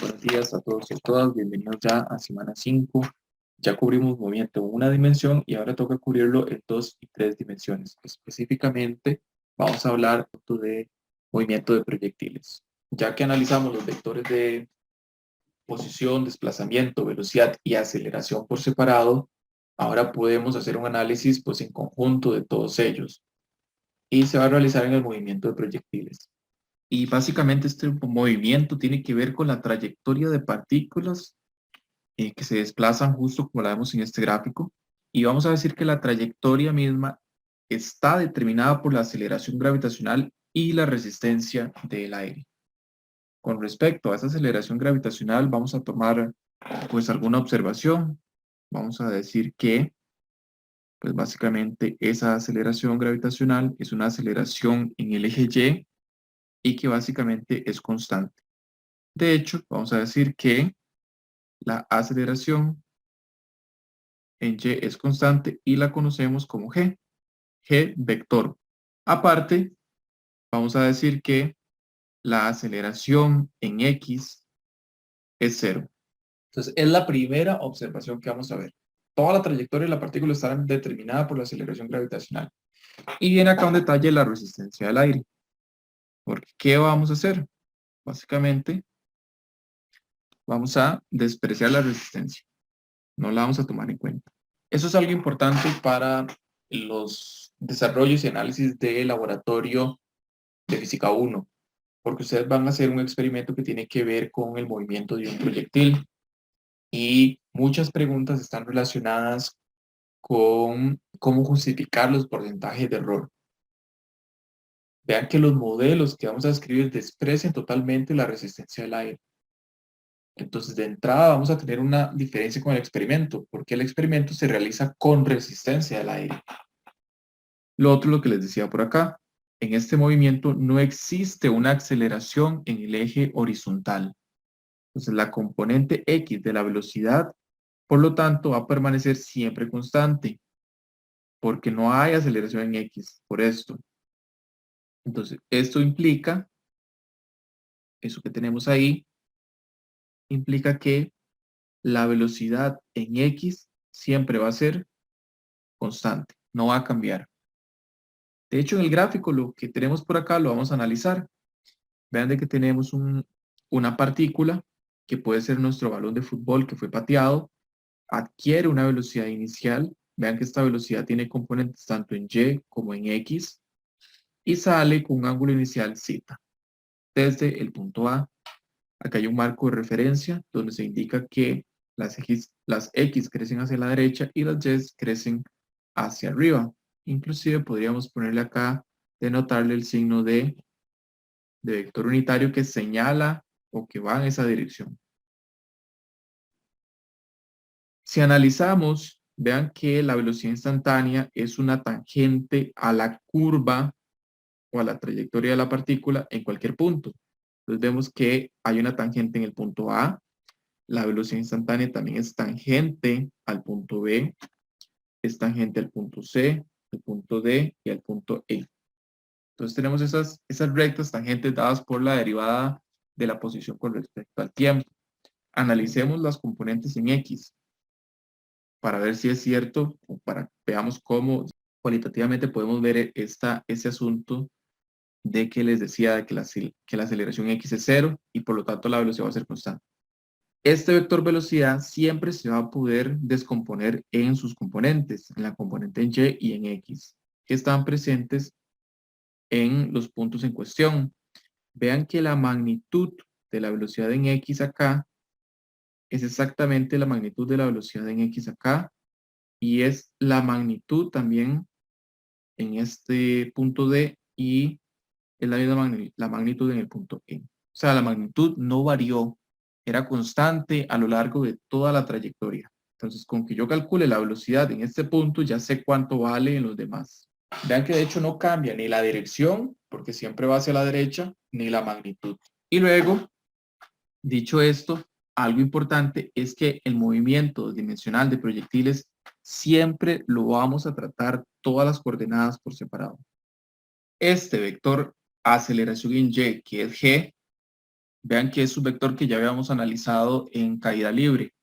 buenos días a todos y a todas. Bienvenidos ya a semana 5. Ya cubrimos movimiento en una dimensión y ahora toca cubrirlo en 2 y 3 dimensiones. Específicamente vamos a hablar de movimiento de proyectiles. Ya que analizamos los vectores de posición, desplazamiento, velocidad y aceleración por separado, ahora podemos hacer un análisis pues en conjunto de todos ellos y se va a realizar en el movimiento de proyectiles. Y básicamente este movimiento tiene que ver con la trayectoria de partículas que se desplazan justo como la vemos en este gráfico. Y vamos a decir que la trayectoria misma está determinada por la aceleración gravitacional y la resistencia del aire. Con respecto a esa aceleración gravitacional, vamos a tomar pues alguna observación. Vamos a decir que pues básicamente esa aceleración gravitacional es una aceleración en el eje y que básicamente es constante. De hecho, vamos a decir que la aceleración en y es constante y la conocemos como g vector. Aparte, vamos a decir que la aceleración en x es cero. Entonces, es la primera observación que vamos a ver. Toda la trayectoria de la partícula estará determinada por la aceleración gravitacional. Y viene acá un detalle de la resistencia del aire. Porque, ¿qué vamos a hacer? Básicamente, vamos a despreciar la resistencia. No la vamos a tomar en cuenta. Eso es algo importante para los desarrollos y análisis de laboratorio de física 1, porque ustedes van a hacer un experimento que tiene que ver con el movimiento de un proyectil y muchas preguntas están relacionadas con cómo justificar los porcentajes de error. Vean que los modelos que vamos a escribir desprecian totalmente la resistencia del aire. Entonces, de entrada vamos a tener una diferencia con el experimento, porque el experimento se realiza con resistencia del aire. Lo otro, lo que les decía por acá, en este movimiento no existe una aceleración en el eje horizontal. Entonces, la componente X de la velocidad, por lo tanto, va a permanecer siempre constante, porque no hay aceleración en X, por esto. Entonces, esto implica, eso que tenemos ahí, implica que la velocidad en X siempre va a ser constante, no va a cambiar. De hecho, en el gráfico, lo que tenemos por acá lo vamos a analizar. Vean de que tenemos una partícula que puede ser nuestro balón de fútbol que fue pateado, adquiere una velocidad inicial. Vean que esta velocidad tiene componentes tanto en y como en x y sale con un ángulo inicial z desde el punto A. Acá hay un marco de referencia donde se indica que las x crecen hacia la derecha y las y crecen hacia arriba. Inclusive podríamos ponerle acá, denotarle el signo de vector unitario que señala o que va en esa dirección. Si analizamos, vean que la velocidad instantánea es una tangente a la curva o a la trayectoria de la partícula en cualquier punto. Entonces vemos que hay una tangente en el punto A, la velocidad instantánea también es tangente al punto B, es tangente al punto C, al punto D y al punto E. Entonces tenemos esas rectas tangentes dadas por la derivada de la posición con respecto al tiempo. Analicemos las componentes en X para ver si es cierto o para veamos cómo cualitativamente podemos ver ese asunto de que les decía de que la aceleración X es cero y por lo tanto la velocidad va a ser constante. Este vector velocidad siempre se va a poder descomponer en sus componentes, en la componente en Y y en X, que están presentes en los puntos en cuestión. Vean que la magnitud de la velocidad en X acá es exactamente la magnitud de la velocidad en X acá y es la magnitud también en este punto D y es la misma la magnitud en el punto E. O sea, la magnitud no varió, era constante a lo largo de toda la trayectoria. Entonces, con que yo calcule la velocidad en este punto, ya sé cuánto vale en los demás. Vean que de hecho no cambia ni la dirección, porque siempre va hacia la derecha, ni la magnitud. Y luego, dicho esto, algo importante es que el movimiento dimensional de proyectiles siempre lo vamos a tratar todas las coordenadas por separado. Este vector aceleración en Y, que es G, Vean que es un vector que ya habíamos analizado en caída libre.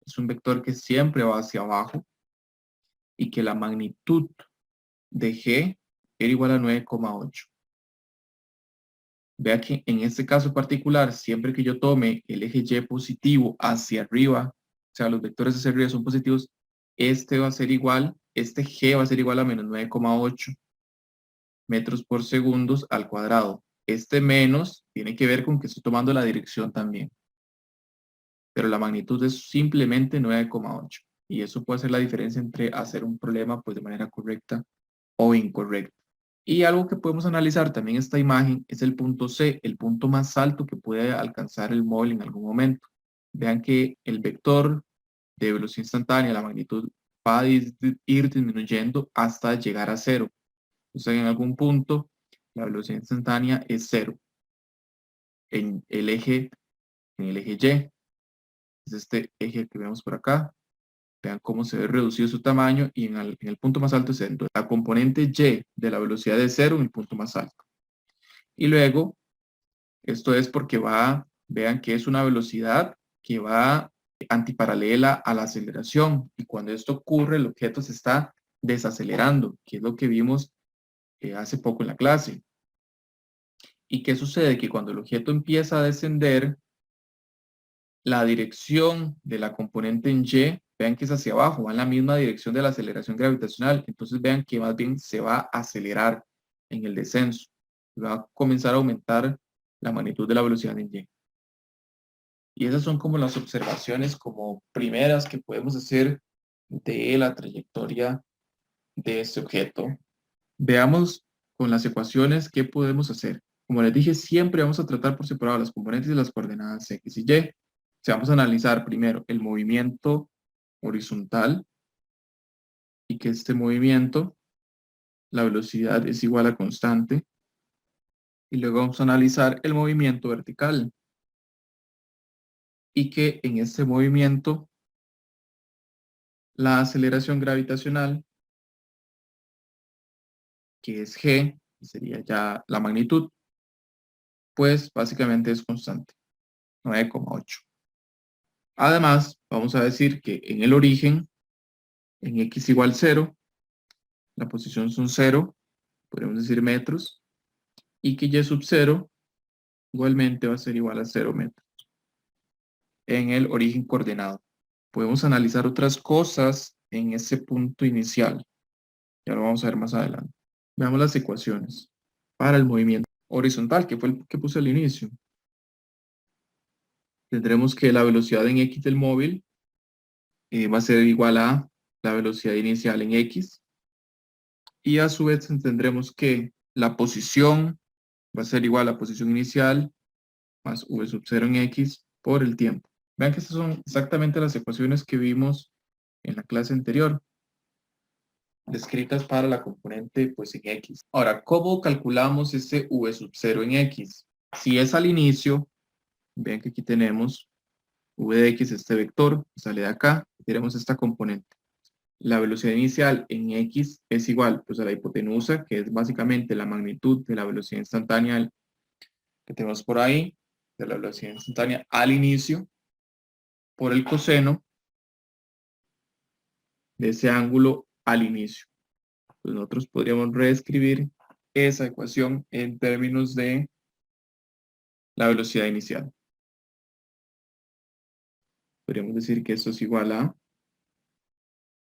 Es un vector que siempre va hacia abajo y que la magnitud de G era igual a 9,8. Vea que en este caso particular, siempre que yo tome el eje Y positivo hacia arriba, o sea, los vectores hacia arriba son positivos, este va a ser igual, este G va a ser igual a menos 9,8 metros por segundo al cuadrado. Este menos tiene que ver con que estoy tomando la dirección también. Pero la magnitud es simplemente 9,8. Y eso puede ser la diferencia entre hacer un problema pues, de manera correcta o incorrecta. Y algo que podemos analizar también esta imagen es el punto C, el punto más alto que puede alcanzar el móvil en algún momento. Vean que el vector de velocidad instantánea, la magnitud, va a ir disminuyendo hasta llegar a cero. O sea, en algún punto la velocidad instantánea es cero en el eje Y. Es este eje que vemos por acá. Vean cómo se ve reducido su tamaño y en el punto más alto es la componente Y de la velocidad de cero en el punto más alto. Y luego, esto es porque vean que es una velocidad que va antiparalela a la aceleración. Y cuando esto ocurre, el objeto se está desacelerando, que es lo que vimos hace poco en la clase. ¿Y qué sucede? Que cuando el objeto empieza a descender, la dirección de la componente en Y, vean que es hacia abajo, va en la misma dirección de la aceleración gravitacional. Entonces vean que más bien se va a acelerar en el descenso. Va a comenzar a aumentar la magnitud de la velocidad en Y. Y esas son como las observaciones como primeras que podemos hacer de la trayectoria de este objeto. Veamos con las ecuaciones qué podemos hacer. Como les dije, siempre vamos a tratar por separado las componentes de las coordenadas X y Y. O sea, vamos a analizar primero el movimiento horizontal y que este movimiento, la velocidad es igual a constante. Y luego vamos a analizar el movimiento vertical y que en este movimiento la aceleración gravitacional, que es G, que sería ya la magnitud, pues básicamente es constante, 9,8. Además, vamos a decir que en el origen, en X igual 0, la posición son 0, podemos decir metros, y que Y sub 0 igualmente va a ser igual a 0 metros en el origen coordenado. Podemos analizar otras cosas en ese punto inicial. Ya lo vamos a ver más adelante. Veamos las ecuaciones para el movimiento horizontal, que fue el que puse al inicio. Tendremos que la velocidad en X del móvil va a ser igual a la velocidad inicial en X. Y a su vez tendremos que la posición va a ser igual a la posición inicial más v sub 0 en X por el tiempo. Vean que estas son exactamente las ecuaciones que vimos en la clase anterior, descritas para la componente pues en X. Ahora, ¿cómo calculamos este v sub 0 en X? Si es al inicio, vean que aquí tenemos v de X, este vector, sale de acá, tenemos esta componente. La velocidad inicial en X es igual pues, a la hipotenusa, que es básicamente la magnitud de la velocidad instantánea que tenemos por ahí, de la velocidad instantánea al inicio, por el coseno de ese ángulo al inicio. Pues nosotros podríamos reescribir esa ecuación en términos de la velocidad inicial. Podríamos decir que esto es igual a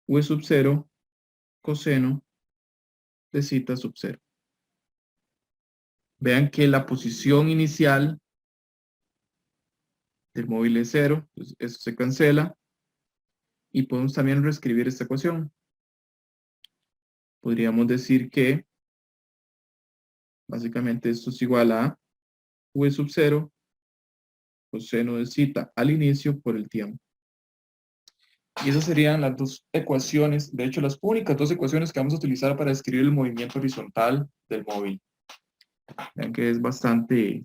v sub 0 coseno de zeta sub 0. Vean que la posición inicial del móvil es 0, pues eso se cancela. Y podemos también reescribir esta ecuación. Podríamos decir que básicamente esto es igual a v sub 0 coseno de zeta al inicio por el tiempo. Y esas serían las dos ecuaciones, de hecho las únicas dos ecuaciones que vamos a utilizar para describir el movimiento horizontal del móvil. Vean que es bastante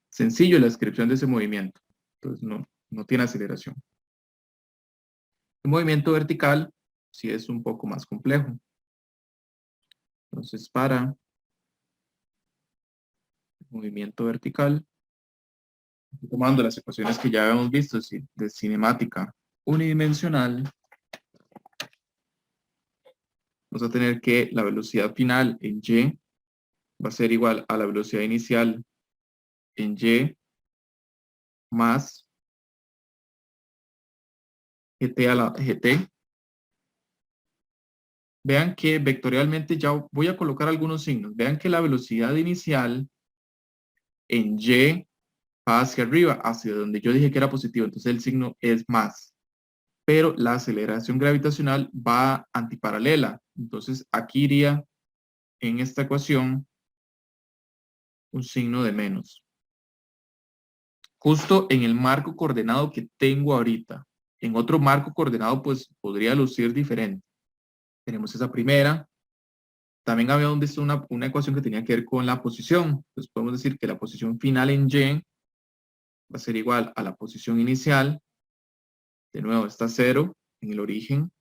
sencillo la descripción de ese movimiento. Entonces no tiene aceleración. El movimiento vertical sí es un poco más complejo. Entonces para movimiento vertical, tomando las ecuaciones que ya habíamos visto de cinemática unidimensional, vamos a tener que la velocidad final en y va a ser igual a la velocidad inicial en y más gt a la gt. Vean que vectorialmente ya voy a colocar algunos signos. Vean que la velocidad inicial en y va hacia arriba, hacia donde yo dije que era positivo, entonces el signo es más. Pero la aceleración gravitacional va antiparalela. Entonces aquí iría en esta ecuación un signo de menos. Justo en el marco coordenado que tengo ahorita. En otro marco coordenado pues podría lucir diferente. Tenemos esa primera. También habíamos visto una ecuación que tenía que ver con la posición. Entonces podemos decir que la posición final en y va a ser igual a la posición inicial. De nuevo está 0 en el origen,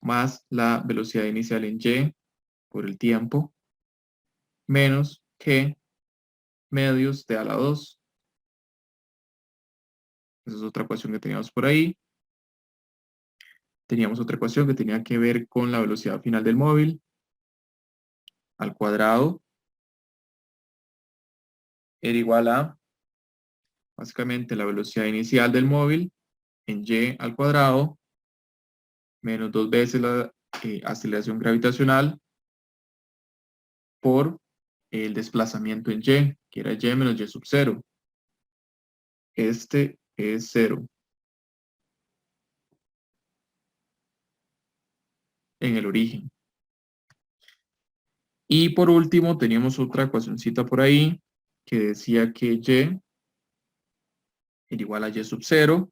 más la velocidad inicial en y por el tiempo, menos g medios de a la 2. Esa es otra ecuación que teníamos por ahí. Teníamos otra ecuación que tenía que ver con la velocidad final del móvil al cuadrado. Era igual a, básicamente, la velocidad inicial del móvil en y al cuadrado, menos 2 veces la aceleración gravitacional por el desplazamiento en y, que era y menos y sub 0. Este es 0 en el origen. Y por último, teníamos otra ecuacioncita por ahí que decía que y era igual a y sub 0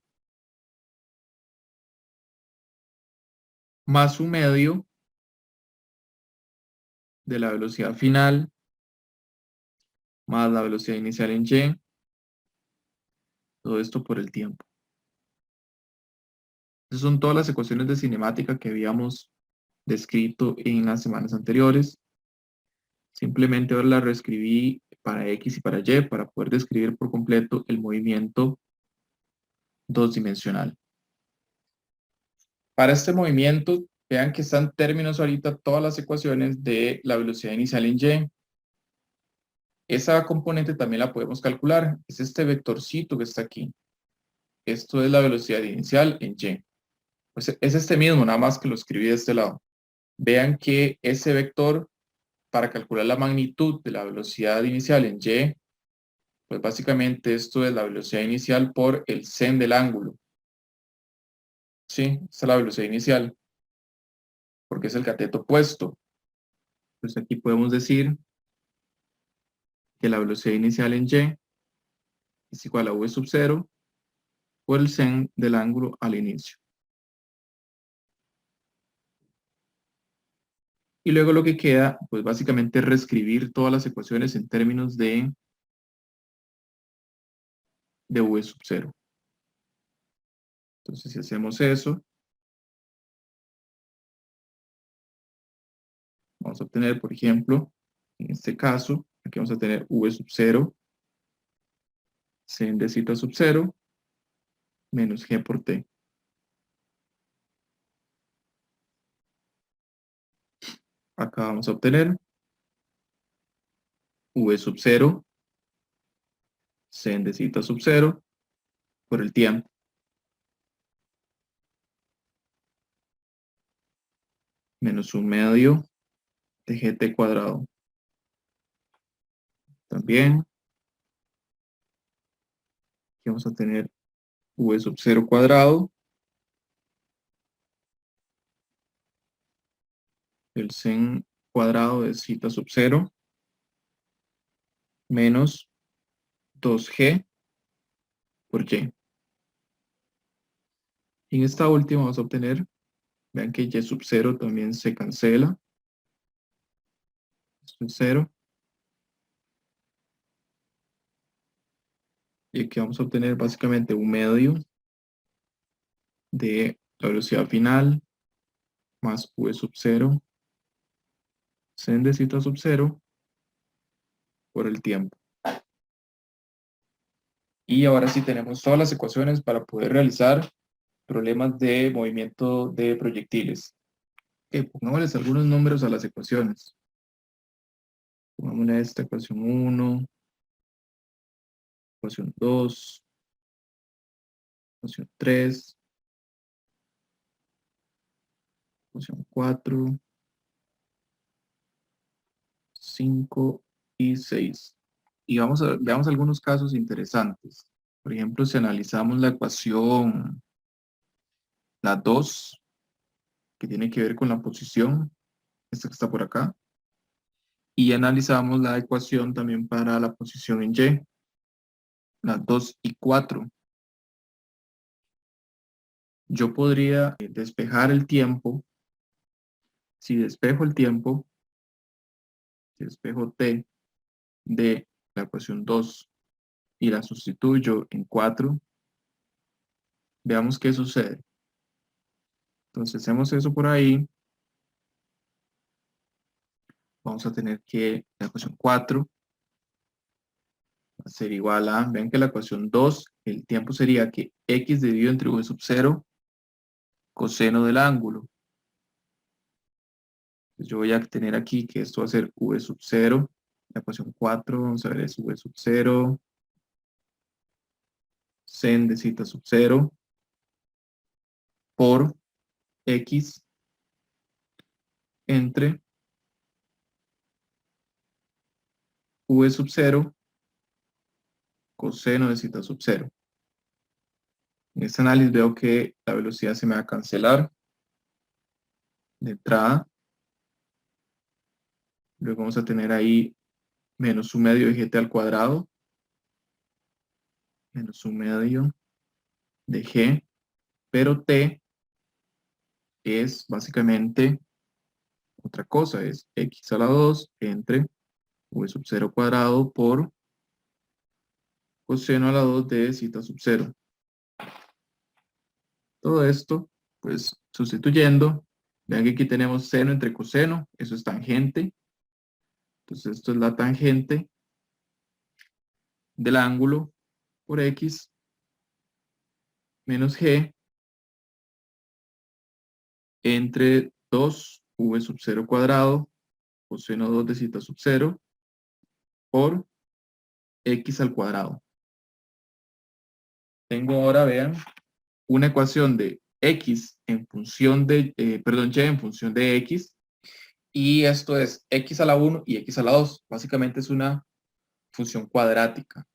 más un medio de la velocidad final más la velocidad inicial en y, todo esto por el tiempo. Esas son todas las ecuaciones de cinemática que habíamos descrito en las semanas anteriores. Simplemente ahora las reescribí para X y para Y para poder describir por completo el movimiento dos dimensional. Para este movimiento, vean que están términos ahorita todas las ecuaciones de la velocidad inicial en Y. Esa componente también la podemos calcular. Es este vectorcito que está aquí. Esto es la velocidad inicial en Y. Pues es este mismo, nada más que lo escribí de este lado. Vean que ese vector, para calcular la magnitud de la velocidad inicial en Y, pues básicamente esto es la velocidad inicial por el sen del ángulo. Sí, esta es la velocidad inicial, porque es el cateto opuesto. Entonces aquí podemos decir que la velocidad inicial en Y es igual a v sub 0 por el sen del ángulo al inicio. Y luego lo que queda, pues básicamente es reescribir todas las ecuaciones en términos de v sub 0. Entonces si hacemos eso, vamos a obtener, por ejemplo, en este caso, aquí vamos a tener v sub 0, sen de zeta sub 0, menos g por t. Acá vamos a obtener v sub 0, sen de zeta sub 0, por el tiempo. Menos un medio de gt cuadrado. También, aquí vamos a tener v sub 0 cuadrado, el sen cuadrado de zeta sub 0, menos 2g por y. En esta última vamos a obtener, vean que y sub 0 también se cancela. Esto es 0. Y aquí vamos a obtener básicamente un medio de la velocidad final más v sub 0, sen de zeta sub 0, por el tiempo. Y ahora sí tenemos todas las ecuaciones para poder realizar problemas de movimiento de proyectiles. Pongámosles algunos números a las ecuaciones. Pongámosle esta ecuación 1, ecuación 2, ecuación 3, ecuación 4, 5 y 6. Y veamos algunos casos interesantes. Por ejemplo, si analizamos la ecuación, la 2, que tiene que ver con la posición, esta que está por acá, y analizamos la ecuación también para la posición en Y, las 2 y 4. Yo podría despejar el tiempo. Si despejo el tiempo, si despejo t de la ecuación 2 y la sustituyo en 4, veamos qué sucede. Entonces hacemos eso por ahí. Vamos a tener que la ecuación 4 va a ser igual a, vean que la ecuación 2, el tiempo sería que x dividido entre v sub 0, coseno del ángulo. Entonces yo voy a tener aquí que esto va a ser v sub 0, la ecuación 4, vamos a ver, es v sub 0, sen de zeta sub 0, por x entre v sub 0, coseno de zeta sub 0. En este análisis veo que la velocidad se me va a cancelar de entrada. Luego vamos a tener ahí menos un medio de gt al cuadrado, menos un medio de g, pero t es básicamente otra cosa, es x a la 2 entre v sub 0 cuadrado por coseno a la 2 de zeta sub 0. Todo esto, pues sustituyendo, vean que aquí tenemos seno entre coseno, eso es tangente. Entonces esto es la tangente del ángulo por x menos g entre 2 v sub 0 cuadrado coseno 2 de zeta sub 0 por x al cuadrado. Tengo ahora, vean, una ecuación de x en función de, y en función de x, y esto es x a la 1 y x a la 2. Básicamente es una función cuadrática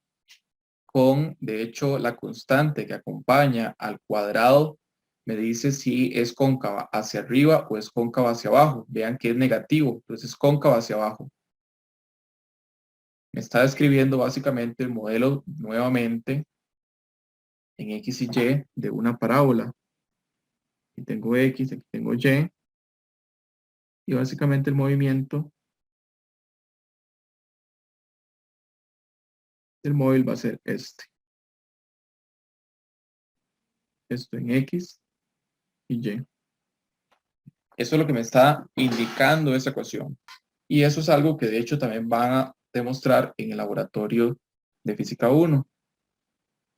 con, de hecho, la constante que acompaña al cuadrado me dice si es cóncava hacia arriba o es cóncava hacia abajo. Vean que es negativo, entonces es cóncava hacia abajo. Me está describiendo básicamente el modelo nuevamente en x y y de una parábola. Aquí tengo x, aquí tengo y básicamente el movimiento del móvil va a ser este. Esto en x y y. Eso es lo que me está indicando esa ecuación. Y eso es algo que de hecho también van a demostrar en el laboratorio de física 1.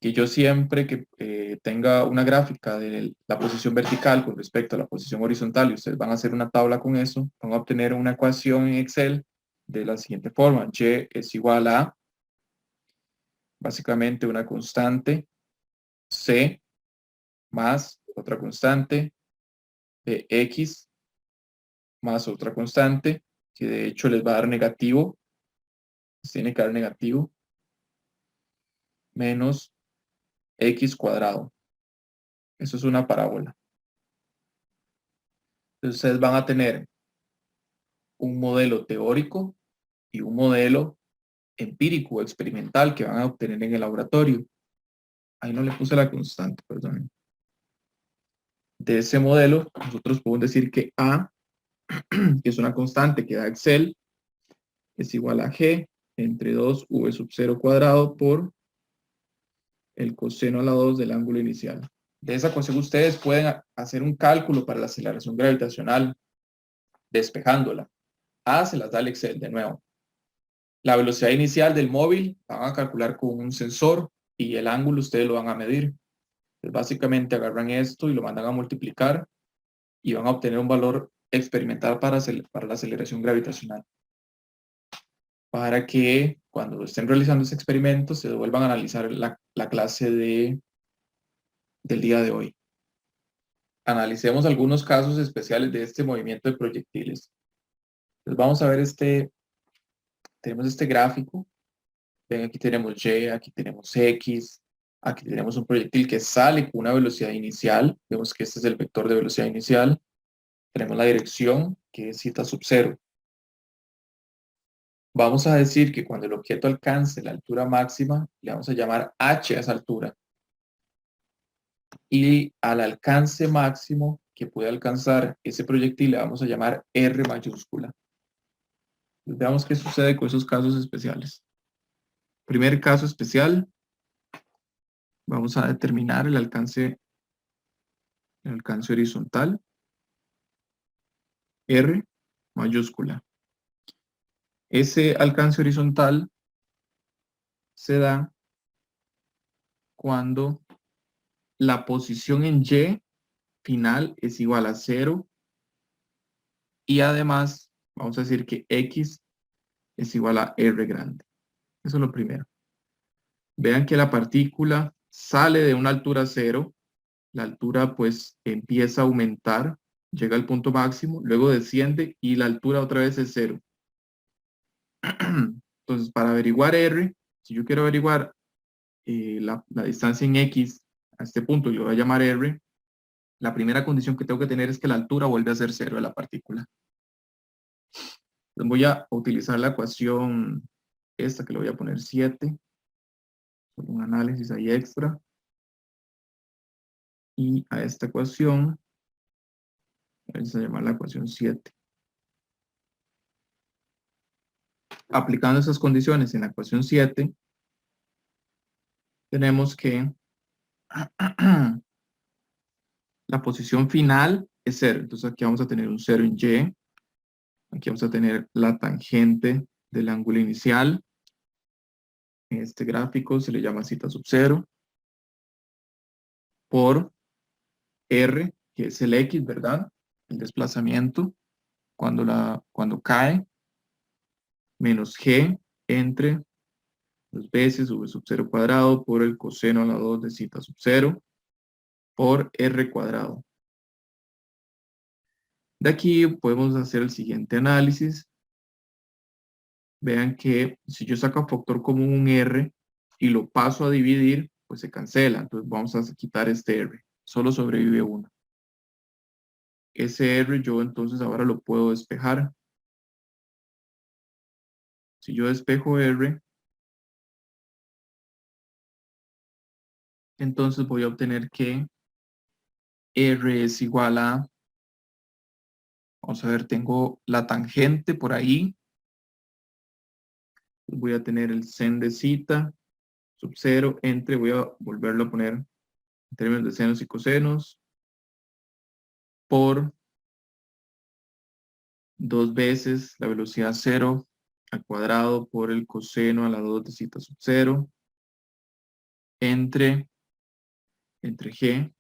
Que yo siempre que tenga una gráfica de la posición vertical con respecto a la posición horizontal y ustedes van a hacer una tabla con eso, van a obtener una ecuación en Excel de la siguiente forma. Y es igual a básicamente una constante C más otra constante de X más otra constante, que de hecho les va a dar negativo, les tiene que dar negativo, menos X cuadrado. Eso es una parábola. Entonces ustedes van a tener un modelo teórico y un modelo empírico o experimental que van a obtener en el laboratorio. Ahí no le puse la constante, perdón. De ese modelo, nosotros podemos decir que A, que es una constante que da Excel, es igual a G entre 2v sub 0 cuadrado por el coseno a la 2 del ángulo inicial. De esa ecuación ustedes pueden hacer un cálculo para la aceleración gravitacional despejándola. A se las da el Excel de nuevo. La velocidad inicial del móvil la van a calcular con un sensor y el ángulo ustedes lo van a medir. Pues básicamente agarran esto y lo mandan a multiplicar y van a obtener un valor experimental para la aceleración gravitacional. Para que cuando estén realizando ese experimento se vuelvan a analizar la clase del día de hoy. Analicemos algunos casos especiales de este movimiento de proyectiles. Entonces vamos a ver tenemos este gráfico. Ven, aquí tenemos Y, aquí tenemos X, aquí tenemos un proyectil que sale con una velocidad inicial. Vemos que este es el vector de velocidad inicial. Tenemos la dirección, que es zeta sub 0. Vamos a decir que cuando el objeto alcance la altura máxima, le vamos a llamar h a esa altura. Y al alcance máximo que puede alcanzar ese proyectil le vamos a llamar R mayúscula. Entonces, veamos qué sucede con esos casos especiales. Primer caso especial, vamos a determinar el alcance horizontal, R mayúscula. Ese alcance horizontal se da cuando la posición en Y final es igual a 0 y además vamos a decir que X es igual a R grande. Eso es lo primero. Vean que la partícula sale de una altura 0, la altura pues empieza a aumentar, llega al punto máximo, luego desciende y la altura otra vez es 0. Entonces, para averiguar R, si yo quiero averiguar la distancia en X a este punto, yo voy a llamar R, la primera condición que tengo que tener es que la altura vuelve a ser 0 de la partícula. Entonces voy a utilizar la ecuación esta que le voy a poner 7, un análisis ahí extra, y a esta ecuación vamos a llamar la ecuación 7. Aplicando esas condiciones en la ecuación 7, tenemos que la posición final es 0. Entonces aquí vamos a tener un 0 en Y. Aquí vamos a tener la tangente del ángulo inicial. En este gráfico se le llama zeta sub 0 por R, que es el X, ¿verdad? El desplazamiento cuando cae, menos G entre 2 veces V sub 0 cuadrado por el coseno a la 2 de zeta sub 0 por R cuadrado. De aquí podemos hacer el siguiente análisis. Vean que si yo saco factor común un R y lo paso a dividir, pues se cancela. Entonces vamos a quitar este R. Solo sobrevive uno. Ese R yo entonces ahora lo puedo despejar. Si yo despejo R, entonces voy a obtener que R es igual a, vamos a ver, tengo la tangente por ahí. Voy a tener el sen de zeta sub 0 entre, voy a volverlo a poner en términos de senos y cosenos, por 2 veces la velocidad 0 al cuadrado por el coseno a la 2 de zeta sub 0 entre G.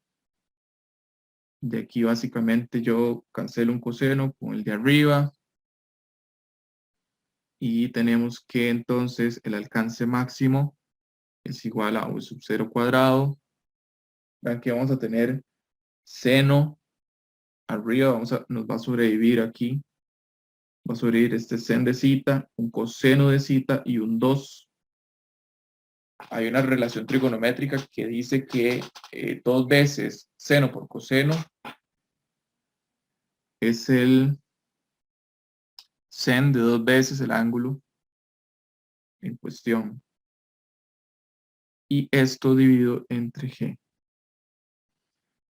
De aquí básicamente yo cancelo un coseno con el de arriba y tenemos que entonces el alcance máximo es igual a V sub 0 cuadrado. Vean que vamos a tener seno arriba, nos va a sobrevivir aquí, va a sobrevivir este sen de zeta, un coseno de zeta y un 2. Hay una relación trigonométrica que dice que 2 veces seno por coseno es el sen de 2 veces el ángulo en cuestión. Y esto dividido entre G.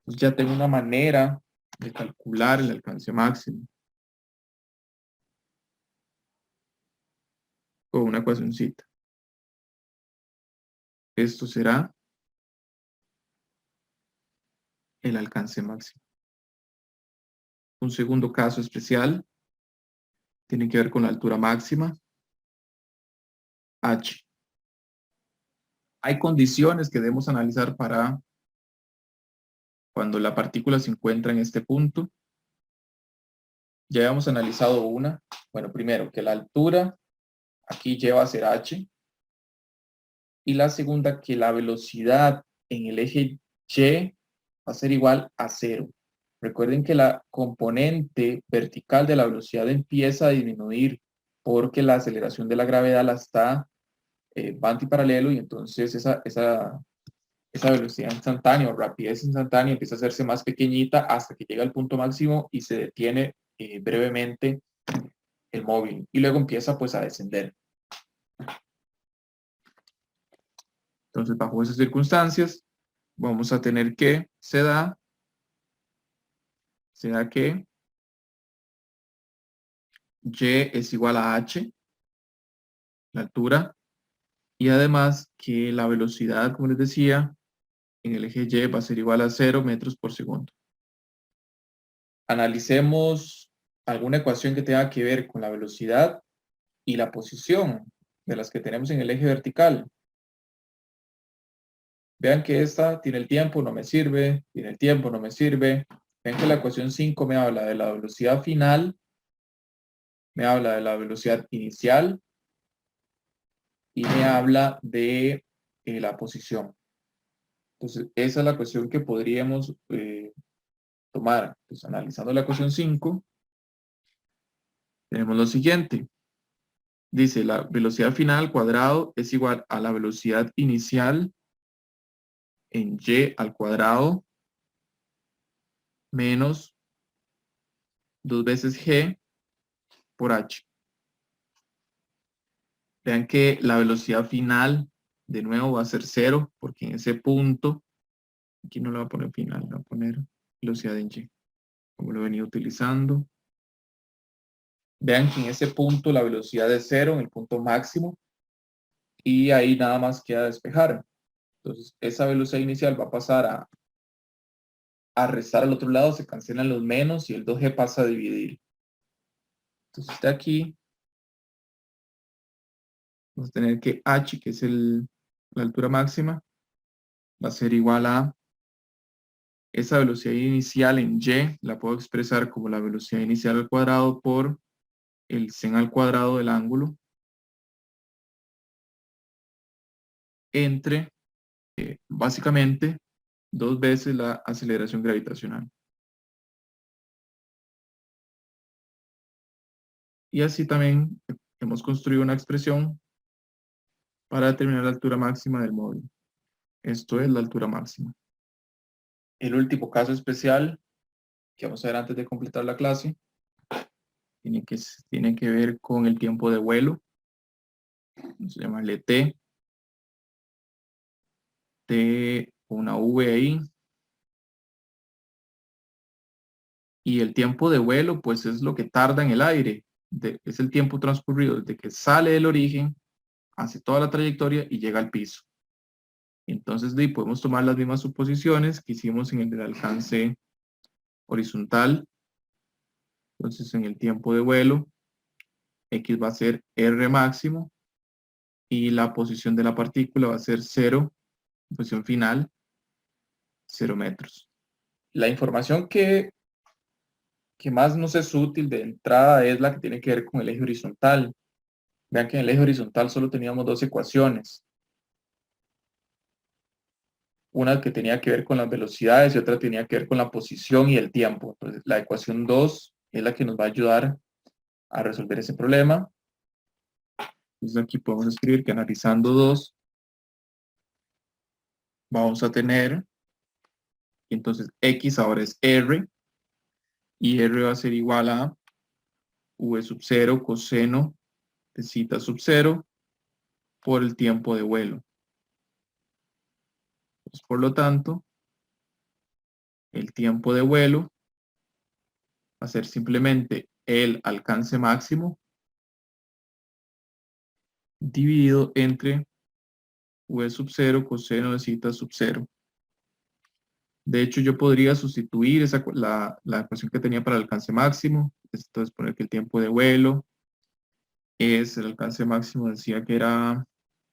Entonces ya tengo una manera de calcular el alcance máximo con una ecuacioncita. Esto será el alcance máximo. Un segundo caso especial tiene que ver con la altura máxima. h. Hay condiciones que debemos analizar para cuando la partícula se encuentra en este punto. Ya hemos analizado una. Bueno, primero, que la altura aquí lleva a ser h. Y la segunda, que la velocidad en el eje y va a ser igual a 0. Recuerden que la componente vertical de la velocidad empieza a disminuir porque la aceleración de la gravedad la está va antiparalelo, y entonces esa velocidad instantánea o rapidez instantánea empieza a hacerse más pequeñita hasta que llega al punto máximo y se detiene brevemente el móvil y luego empieza pues a descender. Entonces, bajo esas circunstancias, vamos a tener que se da que y es igual a h, la altura, y además que la velocidad, como les decía, en el eje y va a ser igual a 0 metros por segundo. Analicemos alguna ecuación que tenga que ver con la velocidad y la posición de las que tenemos en el eje vertical. Vean que esta tiene el tiempo, no me sirve, tiene el tiempo, no me sirve. Vean que la ecuación 5 me habla de la velocidad final, me habla de la velocidad inicial y me habla de la posición. Entonces, esa es la ecuación que podríamos tomar. Pues, analizando la ecuación 5, tenemos lo siguiente. Dice, la velocidad final al cuadrado es igual a la velocidad inicial en y al cuadrado menos 2 veces g por h. Vean que la velocidad final, de nuevo, va a ser 0, porque en ese punto, aquí no le voy a poner final, le voy a poner velocidad en y, como lo he venido utilizando. Vean que en ese punto la velocidad es 0, en el punto máximo, y ahí nada más queda despejar. Entonces, esa velocidad inicial va a pasar a restar al otro lado, se cancelan los menos y el 2g pasa a dividir. Entonces, de aquí vamos a tener que h, que es la altura máxima, va a ser igual a esa velocidad inicial en y, la puedo expresar como la velocidad inicial al cuadrado por el sen al cuadrado del ángulo entre, básicamente, 2 veces la aceleración gravitacional. Y así también hemos construido una expresión para determinar la altura máxima del móvil. Esto es la altura máxima. El último caso especial que vamos a ver antes de completar la clase tiene que ver con el tiempo de vuelo. Vamos a llamarle t una v ahí. Y el tiempo de vuelo, pues es lo que tarda en el aire. Es el tiempo transcurrido desde que sale del origen, hace toda la trayectoria y llega al piso. Entonces, podemos tomar las mismas suposiciones que hicimos en el del alcance horizontal. Entonces, en el tiempo de vuelo, X va a ser R máximo y la posición de la partícula va a ser 0, posición final, 0 metros. La información que más nos es útil de entrada es la que tiene que ver con el eje horizontal. Vean que en el eje horizontal solo teníamos dos ecuaciones. Una que tenía que ver con las velocidades y otra tenía que ver con la posición y el tiempo. Entonces, la ecuación 2 es la que nos va a ayudar a resolver ese problema. Entonces, aquí podemos escribir que analizando 2, vamos a tener, entonces, X ahora es R, y R va a ser igual a V sub 0 coseno de zeta sub 0 por el tiempo de vuelo. Pues, por lo tanto, el tiempo de vuelo va a ser simplemente el alcance máximo dividido entre V sub 0 coseno de zeta sub 0. De hecho, yo podría sustituir la ecuación que tenía para el alcance máximo. Entonces, poner que el tiempo de vuelo es el alcance máximo, decía que era,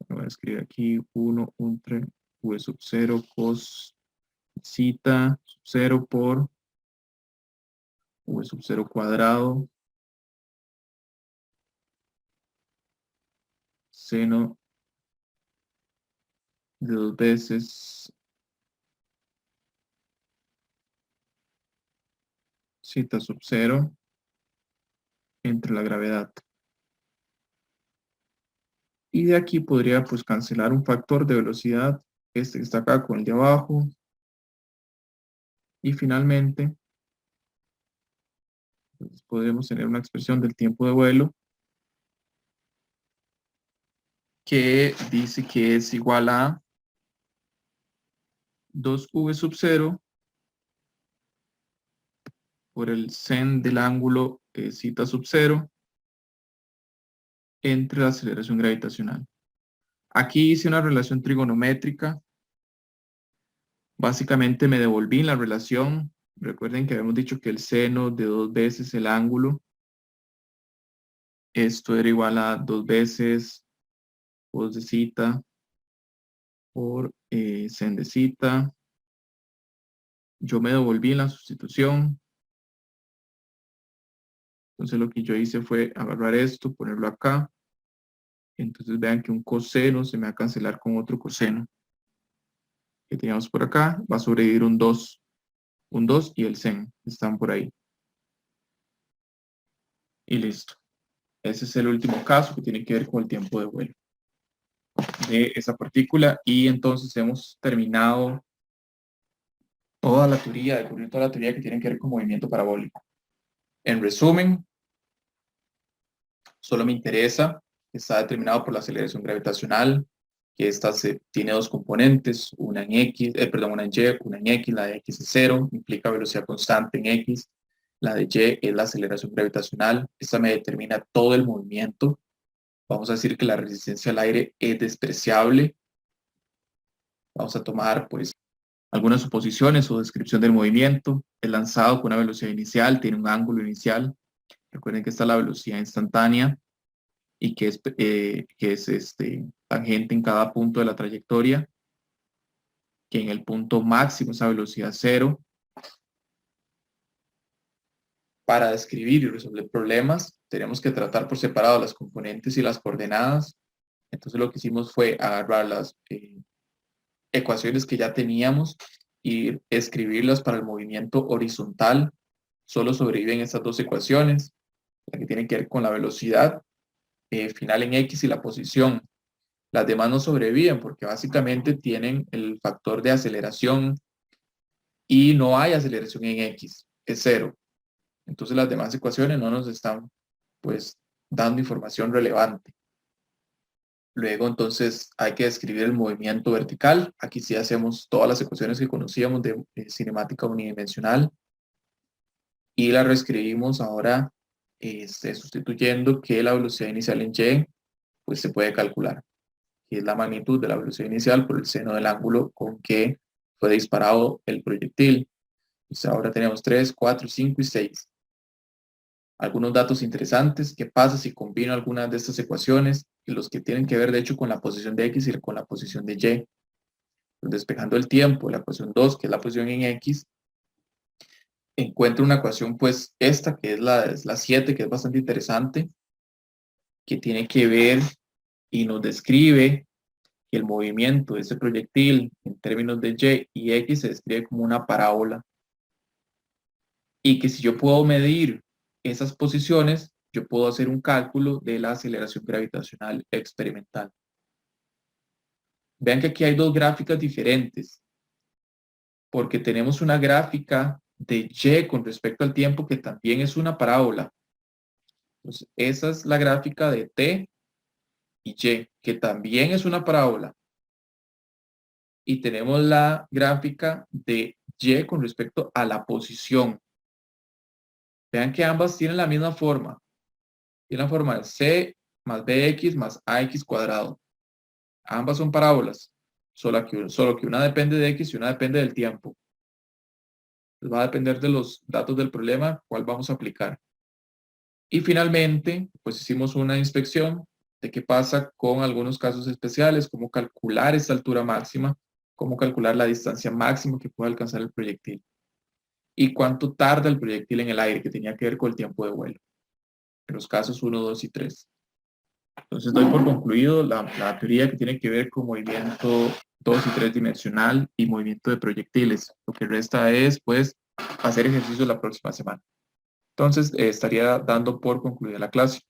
voy a escribir aquí, 1 entre v sub 0 cos zeta sub 0 por v sub 0 cuadrado seno de 2 veces zeta sub 0 entre la gravedad. Y de aquí podría pues cancelar un factor de velocidad, este que está acá con el de abajo. Y finalmente, pues, podemos tener una expresión del tiempo de vuelo que dice que es igual a 2v sub 0 por el sen del ángulo zeta sub 0 entre la aceleración gravitacional. Aquí hice una relación trigonométrica. Básicamente me devolví en la relación. Recuerden que habíamos dicho que el seno de 2 veces el ángulo, esto era igual a 2 veces cos de zeta por sen de zeta. Yo me devolví en la sustitución. Entonces lo que yo hice fue agarrar esto, ponerlo acá. Entonces vean que un coseno se me va a cancelar con otro coseno que teníamos por acá. Va a sobrevivir un 2. Un 2 y el sen están por ahí. Y listo. Ese es el último caso que tiene que ver con el tiempo de vuelo de esa partícula. Y entonces hemos terminado toda la teoría, de cubrir toda la teoría que tiene que ver con movimiento parabólico. En resumen, solo me interesa que está determinado por la aceleración gravitacional, que esta tiene dos componentes, una en X, una en Y, una en X. La de X es 0, implica velocidad constante en X. La de Y es la aceleración gravitacional. Esta me determina todo el movimiento. Vamos a decir que la resistencia al aire es despreciable. Vamos a tomar pues algunas suposiciones o descripción del movimiento. Es lanzado con una velocidad inicial, tiene un ángulo inicial. Recuerden que esta es la velocidad instantánea y que es tangente en cada punto de la trayectoria, que en el punto máximo es a velocidad 0. Para describir y resolver problemas, tenemos que tratar por separado las componentes y las coordenadas. Entonces lo que hicimos fue agarrar las ecuaciones que ya teníamos y escribirlas para el movimiento horizontal. Solo sobreviven estas dos ecuaciones, la que tiene que ver con la velocidad final en X y la posición. Las demás no sobreviven porque básicamente tienen el factor de aceleración y no hay aceleración en X, es 0. Entonces las demás ecuaciones no nos están pues dando información relevante. Luego entonces hay que describir el movimiento vertical. Aquí sí hacemos todas las ecuaciones que conocíamos de cinemática unidimensional y la reescribimos ahora sustituyendo que la velocidad inicial en Y pues se puede calcular, que es la magnitud de la velocidad inicial por el seno del ángulo con que fue disparado el proyectil. Entonces ahora tenemos 3, 4, 5 y 6. Algunos datos interesantes: ¿qué pasa si combino algunas de estas ecuaciones? Y los que tienen que ver de hecho con la posición de X y con la posición de Y. Despejando el tiempo, la ecuación 2, que es la posición en X, encuentro una ecuación, pues esta, que es la 7, que es bastante interesante, que tiene que ver y nos describe que el movimiento de ese proyectil en términos de Y y X se describe como una parábola. Y que si yo puedo medir esas posiciones, yo puedo hacer un cálculo de la aceleración gravitacional experimental. Vean que aquí hay dos gráficas diferentes, porque tenemos una gráfica de Y con respecto al tiempo que también es una parábola. Entonces, esa es la gráfica de T y Y, que también es una parábola. Y tenemos la gráfica de Y con respecto a la posición. Vean que ambas tienen la misma forma. Tienen la forma de C más BX más AX cuadrado. Ambas son parábolas, solo que una depende de X y una depende del tiempo. Va a depender de los datos del problema, cuál vamos a aplicar. Y finalmente, pues hicimos una inspección de qué pasa con algunos casos especiales, cómo calcular esta altura máxima, cómo calcular la distancia máxima que puede alcanzar el proyectil y cuánto tarda el proyectil en el aire, que tenía que ver con el tiempo de vuelo, en los casos 1, 2 y 3. Entonces doy por concluido la teoría que tiene que ver con movimiento 2 y 3 dimensional y movimiento de proyectiles. Lo que resta es, pues, hacer ejercicio la próxima semana. Entonces, estaría dando por concluida la clase.